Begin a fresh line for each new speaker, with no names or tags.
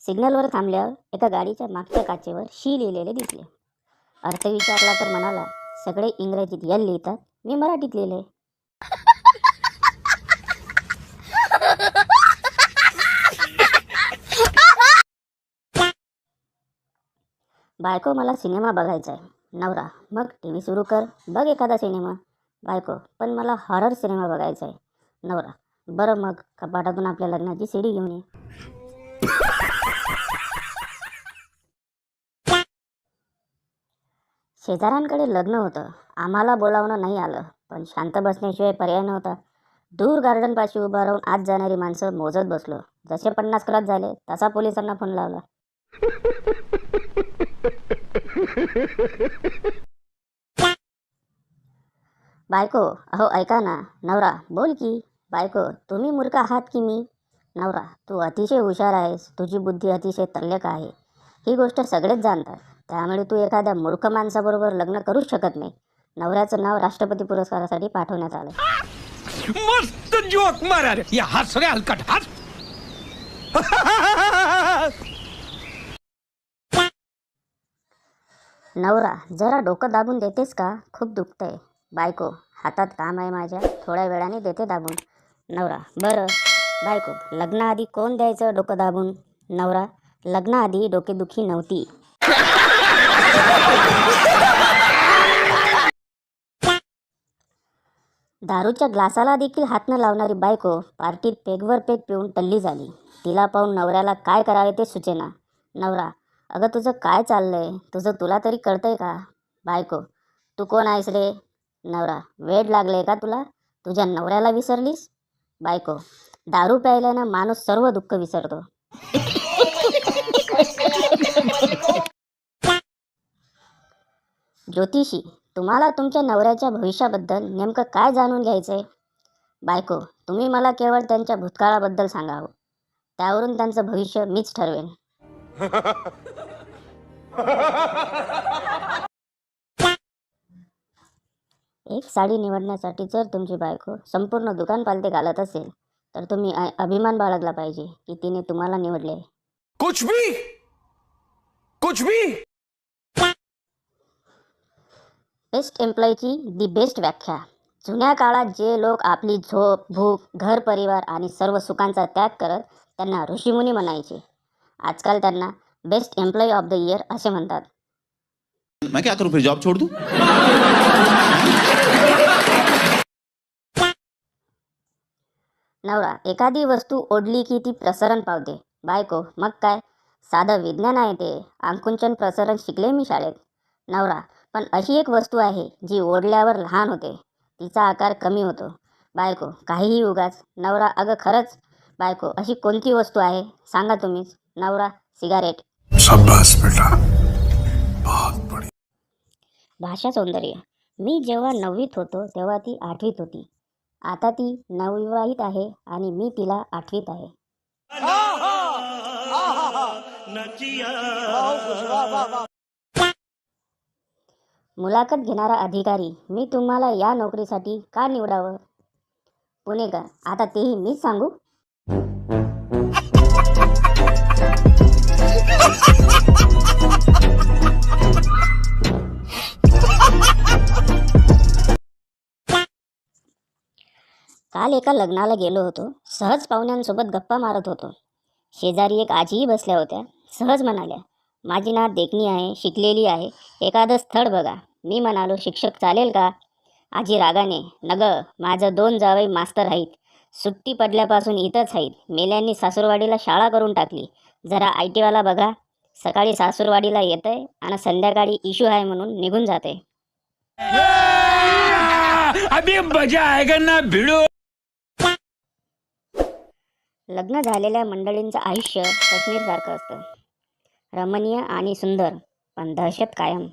सिग्नलवर थांबल्यावर एका गाडीच्या मागच्या काचेवर शी लिहिलेले दिसले. अर्थ विचारला तर म्हणाला, सगळे इंग्रजीत एल लिहितात, मी मराठीत लिहिले. बायको, मला सिनेमा बघायचा आहे. नवरा, मग टीव्ही सुरू कर, बघ एखादा सिनेमा. बायको, पण मला हॉरर सिनेमा बघायचा आहे. नवरा, बरं मग कपाटातून आपल्या लग्नाची सीडी घेऊन ये. शेजाऱ्यांकडे लग्न होतं, आम्हाला बोलावणं नाही आलं, पण शांत बसण्याशिवाय पर्याय नव्हता. दूर गार्डनपाशी उभा राहून आत जाणारी माणसं मोजत बसलो. जसे 50 क्रॉस झाले तसा पोलिसांना फोन लावला. बायको, अहो ऐका ना. नवरा, बोल की. बायको, तुम्ही मूर्ख आहात की मी. नवरा, तू अतिशय हुशार आहेस, तुझी बुद्धी अतिशय तल्लख आहे, ही गोष्ट सगळेच जाणतात, त्यामुळे तू एखाद्या मूर्ख माणसाबरोबर लग्न करूच शकत नाही. नवऱ्याचं नाव राष्ट्रपती पुरस्कारासाठी पाठवण्यात आलं.
मस्त जोक मारा रे, या हस रे हलकट हस.
नवरा, जरा डोकं दाबून देतेस का, खूप दुखतंय. बायको, हातात काम आहे माझ्या, थोड्या वेळाने देते दाबून. नवरा, बरं. बायको, लग्नाआधी कोण द्यायचं डोकं दाबून. नवरा, लग्नाआधी डोकेदुखी नव्हती. दारूच्या ग्लासाला देखील हात न लावणारी बायको पार्टीत पेगवर पेग पिऊन टल्ली झाली. तिला पाहून नवऱ्याला काय करावे ते सुचेना. नवरा, अगं तुझं काय चाललंय, तुझं तुला तरी कळतंय का. बायको, तू कोण आहेस रे. नवरा, वेड लागले का तुला, तुझ्या नवऱ्याला विसरलीस. बायको, दारू प्यायल्यानं माणूस सर्व दुःख विसरतो. ज्योतिषी, तुम्हाला तुमच्या नवऱ्याच्या भविष्याबद्दल नेमकं काय जाणून घ्यायचंय. बायको, तुम्ही मला केवळ त्यांच्या भूतकाळाबद्दल सांगावं, त्यावरून त्यांचं भविष्य मीच ठरवेन. एक साडी निवडण्यासाठी जर तुमची बायको संपूर्ण दुकान पालथे घालत असेल तर तुम्ही अभिमान बाळगला पाहिजे की तिने तुम्हाला निवडले.
कुछ भी
बेस्ट एम्प्लॉयची दी बेस्ट व्याख्या. जुन्या काळात जे लोक आपली झोप, भूक, घर परिवार आणि सर्व सुखांचा त्याग करत त्यांना ऋषीमुनी म्हणायचे. आजकाल त्यांना best employ of the year असे म्हणतात.
मैं क्या करूं, फिर जॉब छोड़ दूं?
नवरा, एखादी वस्तू ओढली की ती प्रसरण पावते. बायको, मग काय, साधं विज्ञान आहे ते, आकुंचन प्रसरण शिकले मी शाळेत. नवरा, पण अशी एक वस्तू आहे जी ओढल्यावर लहान होते, तिचा आकार कमी होतो. बायको, काहीही उगाच. नवरा, अगं खरंच. बायको, अशी कोणती वस्तू आहे, सांगा तुम्हीच. नवरा, सिगारेट.
शाबाश बेटा, बहुत बढ़िया.
भाषा सौंदर्य. मी जेव्हा 9वीत होतो तेव्हा ती 8वीत होती. आता ती नवविवाहित आहे आणि मी तिला 8वीत आहे. मुलाखत घेणारा अधिकारी, मी तुम्हाला या नोकरीसाठी का निवडावं. पुणेकर, आता तेही मीच सांगू. काल एका लग्नाला गेलो होतो. सहज पाहुण्यांसोबत गप्पा मारत होतो. शेजारी एक आजीही बसल्या होत्या. सहज म्हणाल्या, माझी नात देखणी आहे, शिकलेली आहे, एखादं स्थळ बघा. मी म्हणालो, शिक्षक चालेल का. आजी रागाने, नग, माझं 2 जावई मास्तर आहेत, सुट्टी पडल्यापासून इथंच आहेत, मेल्यांनी सासूरवाडीला शाळा करून टाकली, जरा IT वाला बघा. सकाळी सासूरवाडीला येतंय आणि संध्याकाळी इशू आहे म्हणून निघून जाते.
अभी मजा आएगा ना भिड़ो.
लग्न झालेल्या मंडळींचं आयुष्य काश्मीरसारखं असतं, रमणीय आणि सुंदर, पण दहशत कायम.